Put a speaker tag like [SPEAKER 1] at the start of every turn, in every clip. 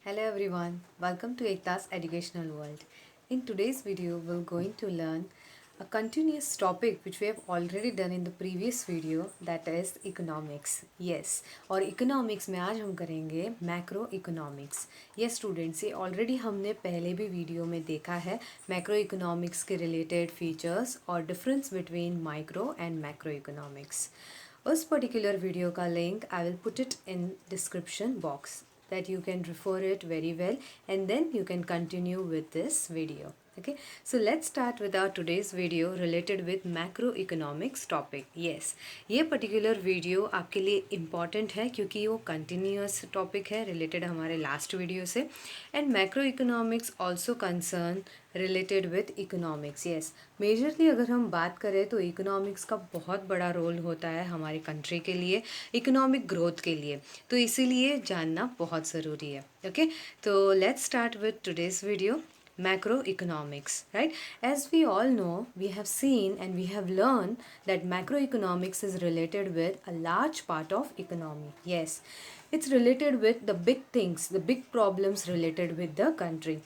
[SPEAKER 1] Hello everyone, welcome to Ekta's Educational World. In today's video, we're going to learn a continuous topic which we have already done in the previous video, that is economics. Yes, और economics में आज हम करेंगे macro economics. Yes students, ये already हमने पहले भी video में देखा है macro economics के related features और difference between micro and macro economics. उस particular video का link I will put it in description box that you can refer it very well and then you can continue with this video. Okay, so let's start with our today's video related with macroeconomics topic. Yes, ये particular video आपके लिए important है क्योंकि वो continuous topic है related हमारे last video से and macroeconomics also concern related with economics. Yes, majorly अगर हम बात करें तो economics का बहुत बड़ा रोल होता है हमारे country के लिए economic growth के लिए, तो इसीलिए जानना बहुत ज़रूरी है. Okay, तो let's start with today's video. Macroeconomics, right? As we all know, we have seen and we have learned that macroeconomics is related with a large part of economy. Yes, it's related with the big things, the big problems related with the country.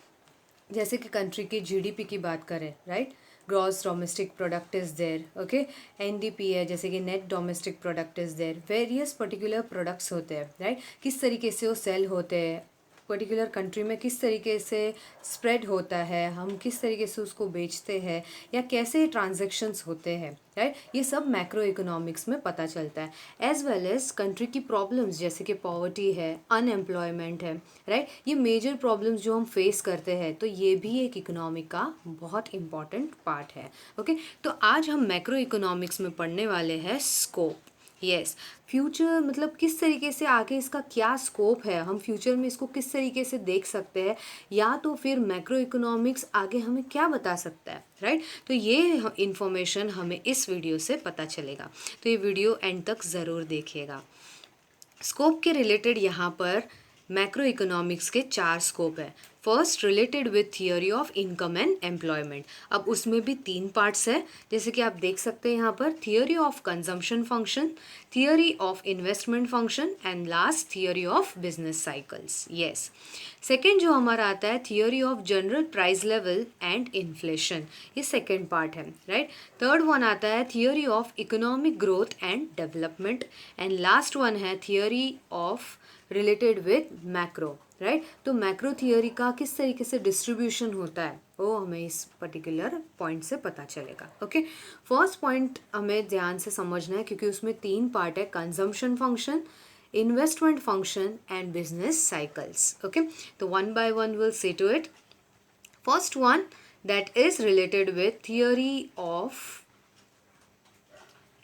[SPEAKER 1] जैसे कि country की GDP की बात करें, right, gross domestic product is there, okay, NDP है जैसे कि net domestic product is there, various particular products होते हैं, राइट, किस तरीके से वो सेल होते हैं पर्टिकुलर कंट्री में, किस तरीके से स्प्रेड होता है, हम किस तरीके से उसको बेचते हैं या कैसे ट्रांजैक्शंस होते हैं, राइट, ये सब मैक्रो इकोनॉमिक्स में पता चलता है. एज वेल एज कंट्री की प्रॉब्लम्स जैसे कि पॉवर्टी है, अनएम्प्लॉयमेंट है, राइट, ये मेजर प्रॉब्लम्स जो हम फेस करते हैं, तो ये भी एक इकोनॉमी का बहुत इंपॉर्टेंट पार्ट है. ओके, तो आज हम मैक्रो इकोनॉमिक्स में पढ़ने वाले हैं स्कोप. यस, फ्यूचर मतलब किस तरीके से आगे इसका क्या स्कोप है, हम फ्यूचर में इसको किस तरीके से देख सकते हैं, या तो फिर मैक्रो इकोनॉमिक्स आगे हमें क्या बता सकता है, राइट. तो ये इन्फॉर्मेशन हमें इस वीडियो से पता चलेगा, तो ये वीडियो एंड तक ज़रूर देखिएगा. स्कोप के रिलेटेड यहाँ पर मैक्रो इकोनॉमिक्स के 4 स्कोप है. First related with theory of income and employment. अब उसमें भी 3 पार्ट्स है, जैसे कि आप देख सकते हैं यहाँ पर theory of consumption function, theory of investment function and last theory of business cycles. Yes, second जो हमारा आता है theory of general price level and inflation, ये सेकेंड पार्ट है, राइट. थर्ड वन आता है theory of economic growth and development and last one है theory of related with macro, right. तो मैक्रो थियोरी का किस तरीके से डिस्ट्रीब्यूशन होता है वो हमें इस पर्टिकुलर पॉइंट से पता चलेगा. ओके, फर्स्ट पॉइंट हमें ध्यान से समझना है क्योंकि उसमें 3 पार्ट है, consumption function, investment function and business cycles. Okay, तो one by one will see to it. First one that is related with theory of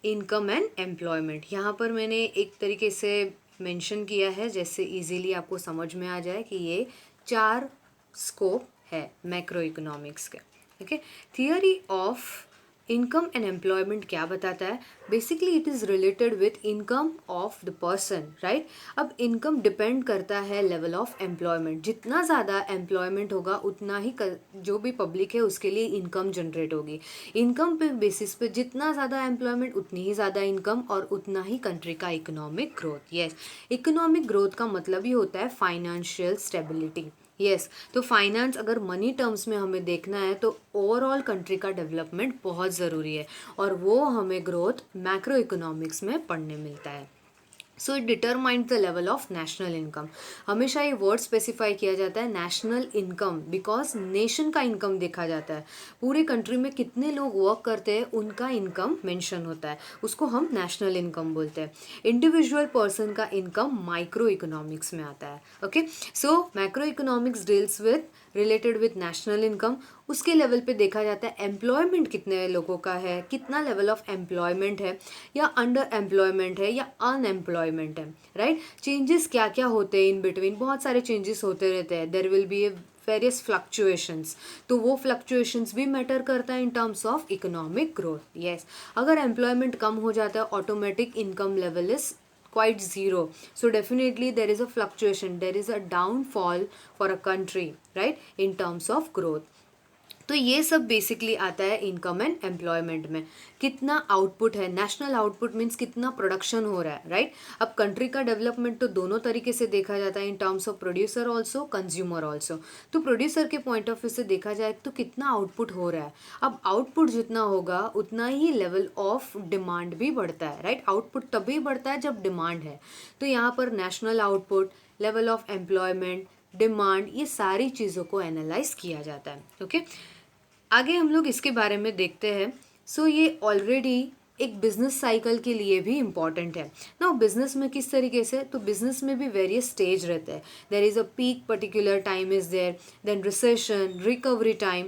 [SPEAKER 1] income and employment. यहाँ पर मैंने एक तरीके से मेंशन किया है जैसे इजीली आपको समझ में आ जाए कि ये 4 स्कोप है मैक्रो इकोनॉमिक्स के. Okay, theory of income and employment क्या बताता है, basically it is related with income of the person, right. अब इनकम डिपेंड करता है लेवल ऑफ एम्प्लॉयमेंट, जितना ज़्यादा एम्प्लॉयमेंट होगा उतना ही जो भी पब्लिक है उसके लिए इनकम जनरेट होगी. इनकम पे बेसिस पे जितना ज़्यादा एम्प्लॉयमेंट उतनी ही ज़्यादा इनकम और उतना ही कंट्री का economic growth. Yes, economic growth का मतलब ही होता है फाइनेंशियल स्टेबिलिटी. यस, तो फाइनेंस अगर मनी टर्म्स में हमें देखना है तो ओवरऑल कंट्री का डेवलपमेंट बहुत ज़रूरी है और वो हमें ग्रोथ मैक्रो इकोनॉमिक्स में पढ़ने मिलता है. So it determined the level of national income. हमेशा ये वर्ड स्पेसिफाई किया जाता है नेशनल इनकम बिकॉज नेशन का इनकम देखा जाता है, पूरे कंट्री में कितने लोग वर्क करते हैं उनका इनकम मेंशन होता है, उसको हम नेशनल इनकम बोलते हैं. इंडिविजुअल पर्सन का इनकम माइक्रो इकोनॉमिक्स में आता है. Okay, so macro economics deals with related with national income. उसके लेवल पे देखा जाता है एम्प्लॉयमेंट कितने लोगों का है, कितना लेवल ऑफ एम्प्लॉयमेंट है या अंडर एम्प्लॉयमेंट है या अनएम्प्लॉयमेंट है, राइट. चेंजेस क्या क्या होते हैं इन बिटवीन, बहुत सारे चेंजेस होते रहते हैं. There will be a various fluctuations, तो वो फ्लक्चुएशंस भी मैटर करता है in terms of economic growth. Yes, अगर एम्प्लॉयमेंट कम हो जाता है automatic income level is quite zero, so definitely there is a fluctuation, there is a downfall for a country, right, in terms of growth. तो ये सब basically आता है इनकम एंड एम्प्लॉयमेंट में। कितना आउटपुट है, नेशनल आउटपुट मीन्स कितना production हो रहा है, राइट। अब कंट्री का डेवलपमेंट तो दोनों तरीके से देखा जाता है, in terms of producer also, consumer also. तो प्रोड्यूसर के पॉइंट ऑफ व्यू से देखा जाए तो कितना आउटपुट हो रहा है। अब आउटपुट जितना होगा उतना ही लेवल ऑफ डिमांड भी बढ़ता है, राइट। आउटपुट तभी बढ़ता है जब डिमांड है। तो यहाँ पर national output, level of employment, demand, ये सारी चीज़ों को एनालाइज किया जाता है। ओके, आगे हम लोग इसके बारे में देखते हैं। सो ये ऑलरेडी एक बिजनेस साइकिल के लिए भी इम्पॉर्टेंट है ना। बिजनेस में किस तरीके से, तो बिजनेस में भी वेरियस स्टेज रहते हैं। There is a peak, particular time is there, then recession, recovery time,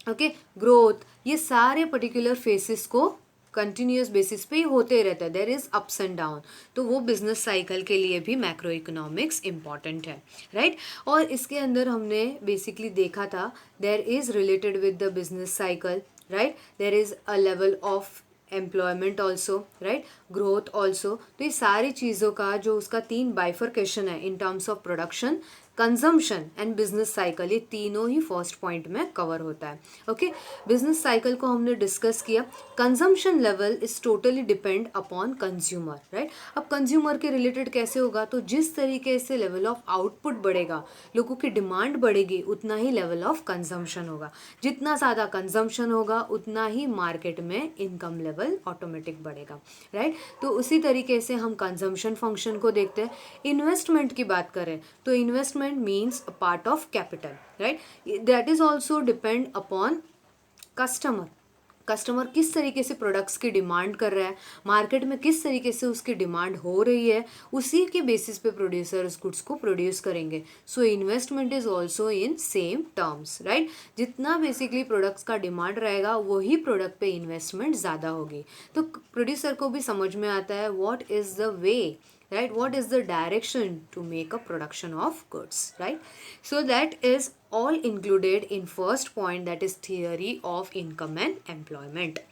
[SPEAKER 1] okay, growth, ये सारे पर्टिकुलर फेसेस को कंटिन्यूस बेसिस पे होते रहता है। There is ups and down. तो वो बिजनेस साइकिल के लिए भी मैक्रो इकोनॉमिक्स इंपॉर्टेंट है, राइट। और इसके अंदर हमने बेसिकली देखा था, there is related with the business cycle, right. There is a level of employment also, right, growth also. तो ये सारी चीज़ों का जो उसका 3 बाइफर्केशन है in terms of production, consumption and business cycle, ये तीनों ही फर्स्ट पॉइंट में कवर होता है। ओके, बिजनेस साइकिल को हमने डिस्कस किया। Consumption level is totally depend upon consumer, right. अब कंज्यूमर के रिलेटेड कैसे होगा, तो जिस तरीके से लेवल ऑफ आउटपुट बढ़ेगा, लोगों की डिमांड बढ़ेगी, उतना ही लेवल ऑफ कंजम्पशन होगा। जितना ज़्यादा कंजम्पशन होगा उतना ही मार्केट में इनकम लेवल ऑटोमेटिक बढ़ेगा, राइट। तो उसी तरीके से हम कंजम्पशन फंक्शन को देखते हैं। इन्वेस्टमेंट की बात करें तो investment means a part of capital, right, that is also depend upon customer। Customer किस तरीके से प्रोडक्ट्स की डिमांड कर रहा है, मार्केट में किस तरीके से उसकी डिमांड हो रही है, उसी के बेसिस पे प्रोड्यूसर उस गुड्स को प्रोड्यूस करेंगे। So investment is also in same terms, right. जितना बेसिकली प्रोडक्ट्स का डिमांड रहेगा वही प्रोडक्ट पे इन्वेस्टमेंट ज़्यादा होगी। तो प्रोड्यूसर को भी समझ में आता है what is the way, right, what is the direction to make a production of goods, right. So that is all included in first point, that is theory of income and employment.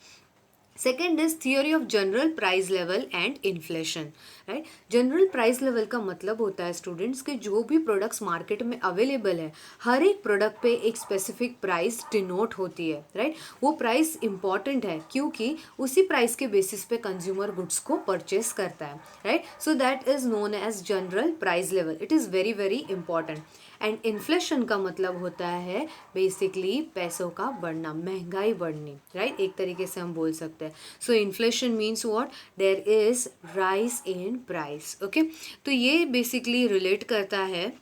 [SPEAKER 1] Second is theory of general price level and inflation, right. General price level का मतलब होता है students के जो भी products market में available है, हर एक प्रोडक्ट पे एक स्पेसिफिक प्राइस डिनोट होती है, राइट। वो प्राइस इंपॉर्टेंट है क्योंकि उसी प्राइस के बेसिस पे कंज्यूमर गुड्स को परचेस करता है, right. So that is known as general price level. It is very very important. And inflation का मतलब होता है बेसिकली पैसों का बढ़ना, महंगाई बढ़नी, राइट, एक तरीके से हम बोल सकते हैं। So inflation means what, there is rise in price, okay. तो ये बेसिकली रिलेट करता है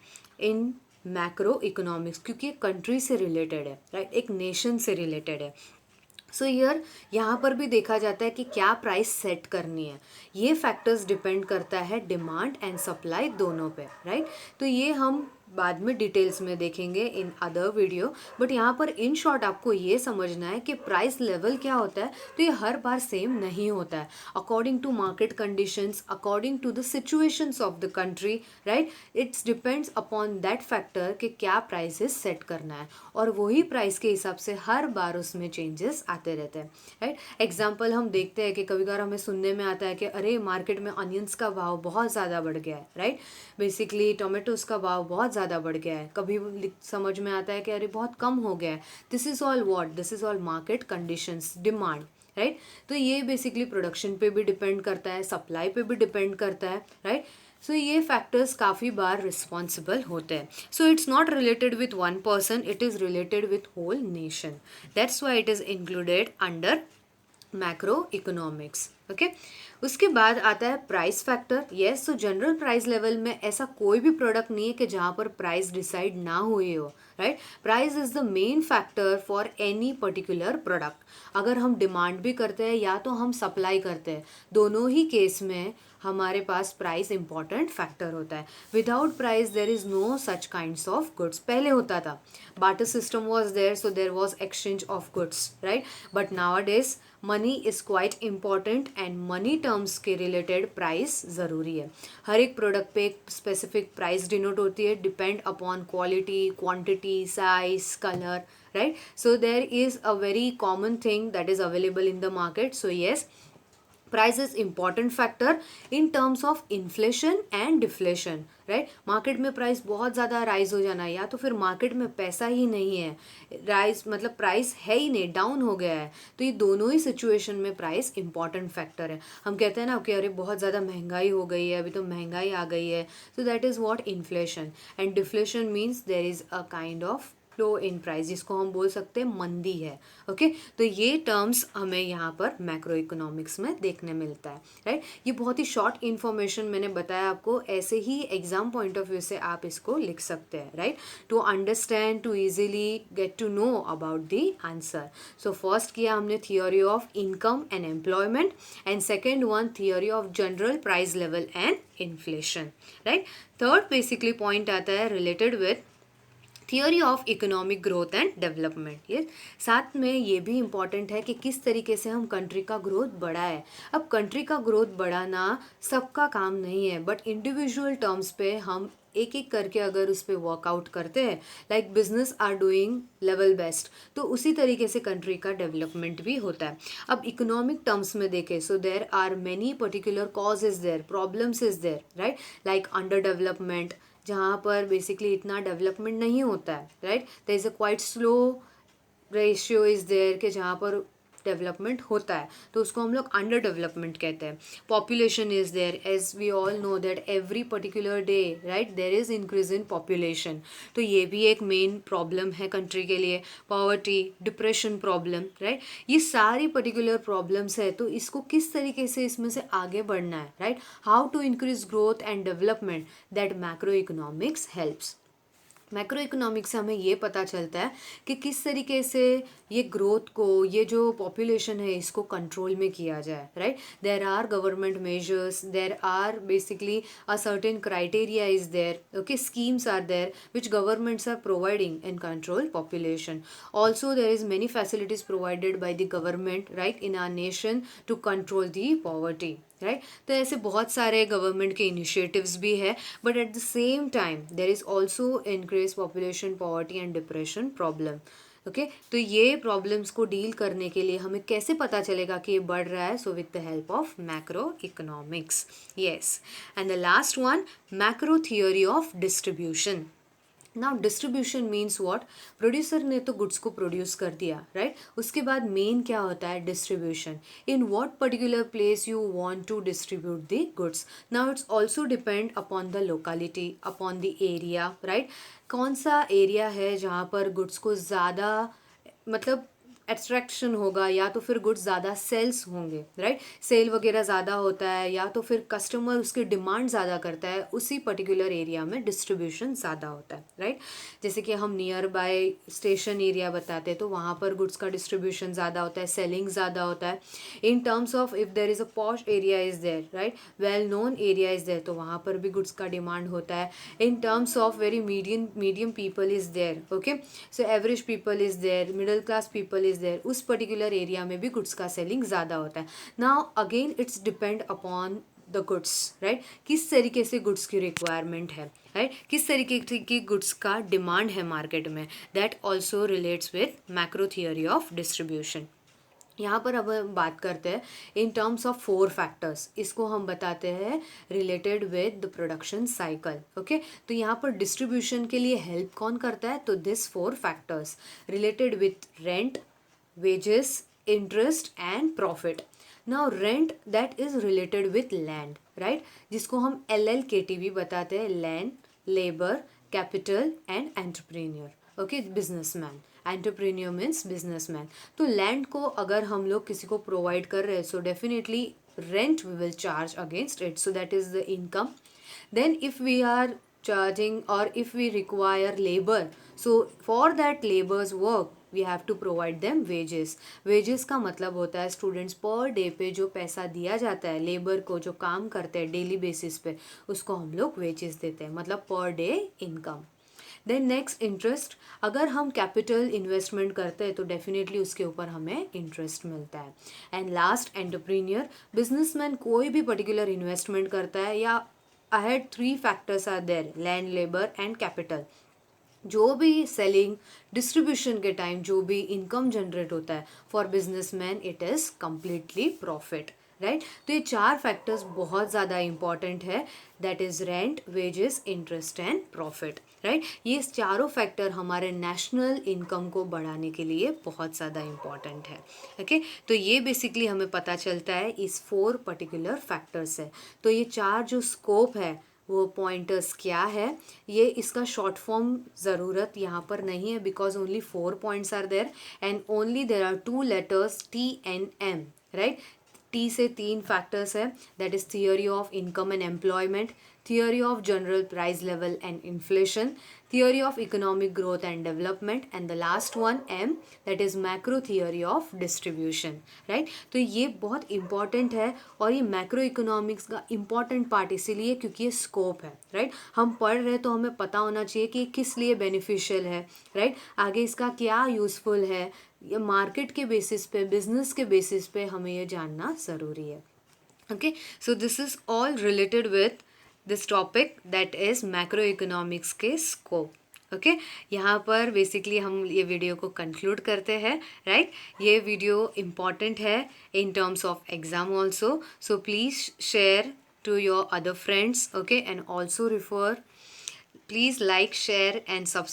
[SPEAKER 1] इन मैक्रो इकोनॉमिक्स क्योंकि कंट्री से रिलेटेड है, राइट, एक नेशन से रिलेटेड है। सो यहाँ पर भी देखा जाता है कि क्या प्राइस सेट करनी है, ये फैक्टर्स डिपेंड करता है डिमांड एंड सप्लाई दोनों पे, राइट। तो ये हम बाद में डिटेल्स में देखेंगे इन अदर वीडियो, बट यहाँ पर इन शॉर्ट आपको ये समझना है कि प्राइस लेवल क्या होता है। तो ये हर बार सेम नहीं होता है, according to market conditions, according to the situations of the country, right. It's depends upon that factor कि क्या प्राइसेस सेट करना है, और वही प्राइस के हिसाब से हर बार उसमें चेंजेस आते रहते हैं, राइट। एग्जाम्पल हम देखते हैं कि कभी कभार हमें सुनने में आता है कि अरे मार्केट में अनियंस का भाव बहुत ज़्यादा बढ़ गया है, राइट। बेसिकली टोमेटोज का भाव बहुत ज़्यादा बढ़ गया है, कभी समझ में आता है कि अरे बहुत कम हो गया है। This is all what, this is all market conditions, demand, right. तो ये बेसिकली प्रोडक्शन पे भी डिपेंड करता है, सप्लाई पे भी डिपेंड करता है, राइट। सो ये फैक्टर्स काफ़ी बार रिस्पॉन्सिबल होते हैं। So it's not related with one person, it is related with whole nation. That's why it is included under macro economics, okay. उसके बाद आता है प्राइस फैक्टर। येस, तो जनरल प्राइस लेवल में ऐसा कोई भी प्रोडक्ट नहीं है कि जहाँ पर प्राइस डिसाइड ना हुई हो, right. Price is the main factor for any particular product. अगर हम डिमांड भी करते हैं या तो हम सप्लाई करते हैं, दोनों ही केस में हमारे पास प्राइस इंपॉर्टेंट फैक्टर होता है। Without price there is no such kinds of goods. पहले होता था barter system was there, so there was exchange of goods, right. But nowadays money is quite important and money terms के related price ज़रूरी है। हर एक product पे एक specific price denote होती है, depend upon quality, quantity, size, colour, right. So there is a very common thing that is available in the market. So yes, price is important factor in terms of inflation and deflation, right. Market में price बहुत ज़्यादा rise हो जाना, या तो फिर market में पैसा ही नहीं है, राइज मतलब प्राइस है ही नहीं, डाउन हो गया है, तो ये दोनों ही सिचुएशन में प्राइस इंपॉर्टेंट फैक्टर है। हम कहते हैं ना कि अरे बहुत ज़्यादा महंगाई हो गई है, अभी तो महंगाई आ गई है, तो that is what inflation. And deflation means there is a kind of flow in price, जिसको हम बोल सकते हैं मंदी है। ओके, तो ये टर्म्स हमें यहाँ पर मैक्रो इकोनॉमिक्स में देखने मिलता है, राइट। ये बहुत ही शॉर्ट इन्फॉर्मेशन मैंने बताया आपको, ऐसे ही एग्जाम पॉइंट ऑफ व्यू से आप इसको लिख सकते हैं, right, to understand, to easily get to know about the answer. So first किया हमने theory of income and employment, and second one theory of general price level and inflation, right. Third basically point आता है related with theory of economic growth and development. ये साथ में ये भी important है कि किस तरीके से हम कंट्री का ग्रोथ बढ़ाएं। अब कंट्री का ग्रोथ बढ़ाना सबका काम नहीं है, बट इंडिविजुअल टर्म्स पे हम एक एक करके अगर उस पर वर्कआउट करते हैं, like business are doing level best, तो उसी तरीके से कंट्री का डेवलपमेंट भी होता है। अब इकोनॉमिक टर्म्स में देखें, so there are many particular cause is there, problems is there, right, like under development, जहाँ पर बेसिकली इतना डेवलपमेंट नहीं होता है, right, there is a quite slow ratio is there कि जहाँ पर डेवलपमेंट होता है, तो उसको हम लोग अंडर डेवलपमेंट कहते हैं। Population is there, as we all know that every particular day, right, there is increase in population, तो ये भी एक मेन प्रॉब्लम है कंट्री के लिए। पॉवर्टी, डिप्रेशन प्रॉब्लम, राइट, ये सारी पर्टिकुलर प्रॉब्लम्स है, तो इसको किस तरीके से इसमें से आगे बढ़ना है, right, how to increase growth and development, that macro economics helps. Macro economics से हमें ये पता चलता है कि किस तरीके से ये ग्रोथ को, ये जो पॉपुलेशन है, इसको कंट्रोल में किया जाए, right. There are government measures, there are basically a certain criteria is there, okay, schemes are there which governments are providing in control population. Also there is many facilities provided by the government, right, in our nation to control the poverty, right. तो ऐसे बहुत सारे government के initiatives भी है, but at the same time there is also increase population, poverty and depression problem. Okay, तो ये problems को डील करने के लिए हमें कैसे पता चलेगा कि ये बढ़ रहा है? So with the help of macro economics, yes. And the last one, macro theory of distribution. Now distribution means what, producer ने तो गुड्स को प्रोड्यूस कर दिया, राइट, उसके बाद मेन क्या होता है? Distribution. In what particular place you want to distribute the goods. Now it's also depend upon the locality, upon the area, right. कौन सा एरिया है जहाँ पर गुड्स को ज़्यादा मतलब एट्रैक्शन होगा, या तो फिर गुड्स ज़्यादा सेल्स होंगे, राइट, सेल वगैरह ज़्यादा होता है, या तो फिर कस्टमर उसकी डिमांड ज़्यादा करता है, उसी पर्टिकुलर एरिया में डिस्ट्रीब्यूशन ज़्यादा होता है, राइट। जैसे कि हम नियर बाय स्टेशन एरिया बताते हैं, तो वहाँ पर गुड्स का डिस्ट्रीब्यूशन ज़्यादा होता है, सेलिंग ज़्यादा होता है। In terms of if there is a posh area is there, right, well known area is there, तो वहाँ पर भी गुड्स का डिमांड होता है। In terms of very medium people is there, okay, so average people is there, middle class people is there, उस particular area में भी गुड्स का सेलिंग ज़्यादा होता है। Now again it's depend upon the goods, right, किस तरीके से गुड्स की रिक्वायरमेंट है, राइट, किस तरीके की गुड्स का डिमांड है मार्केट में, that also relates with macro theory of distribution. यहाँ पर अब हम बात करते हैं इन टर्म्स ऑफ 4 फैक्टर्स, इसको हम बताते हैं related with the production cycle, okay. तो यहाँ पर डिस्ट्रीब्यूशन के लिए हेल्प कौन करता है? तो this 4 factors related with rent, wages, interest and profit. Now rent that is related with land, right, जिसको हम LLKT भी बताते हैं, land, labor, capital and entrepreneur, okay, businessman, entrepreneur means businessman। तो land को अगर हम लोग किसी को provide कर रहे हैं, so definitely rent we will charge against it, so that is the income। Then if we are charging or if we require labor, so for that labor's work we have to provide them wages. Wages का मतलब होता है students per day पे जो पैसा दिया जाता है लेबर को, जो काम करते हैं डेली बेसिस पे, उसको हम लोग वेजेस देते हैं, मतलब per day income. Then next interest, अगर हम कैपिटल इन्वेस्टमेंट करते हैं तो डेफिनेटली उसके ऊपर हमें इंटरेस्ट मिलता है। एंड लास्ट एंटरप्रीनियर, बिजनेसमैन कोई भी पर्टिकुलर इन्वेस्टमेंट करता है, या ahead 3 factors are there, land, labour and capital. जो भी सेलिंग डिस्ट्रीब्यूशन के टाइम जो भी इनकम जनरेट होता है for businessman, it is completely profit, right. तो ये 4 फैक्टर्स बहुत ज़्यादा इंपॉर्टेंट है, that is rent, wages, interest and profit, right. ये चारों फैक्टर हमारे नेशनल इनकम को बढ़ाने के लिए बहुत ज़्यादा इंपॉर्टेंट है। ओके, तो ये बेसिकली हमें पता चलता है इस 4 पर्टिकुलर फैक्टर्स है। तो ये 4 जो स्कोप है वो पॉइंटर्स क्या है, ये इसका शॉर्ट फॉर्म ज़रूरत यहाँ पर नहीं है, because only 4 points are there and only there are 2 letters TNM, राइट। टी से 3 फैक्टर्स है, that is theory of income and employment, theory of general price level and inflation, theory of economic growth and development, and the last one M, that is macro theory of distribution, right। तो ये बहुत important है और ये macro economics का important part इसीलिए क्योंकि ये scope है, right। हम पढ़ रहे तो हमें पता होना चाहिए कि किस लिए beneficial है, right, आगे इसका क्या useful है, ये मार्केट के बेसिस पे, बिजनेस के बेसिस पे हमें ये जानना ज़रूरी है। Okay, so this is all related with this topic that is macro economics के स्कोप। ओके, यहाँ पर बेसिकली हम ये वीडियो को कंक्लूड करते हैं, राइट। ये वीडियो इम्पॉर्टेंट है in terms of exam also, so please share to your other friends, okay, and also refer, please like, share and subscribe.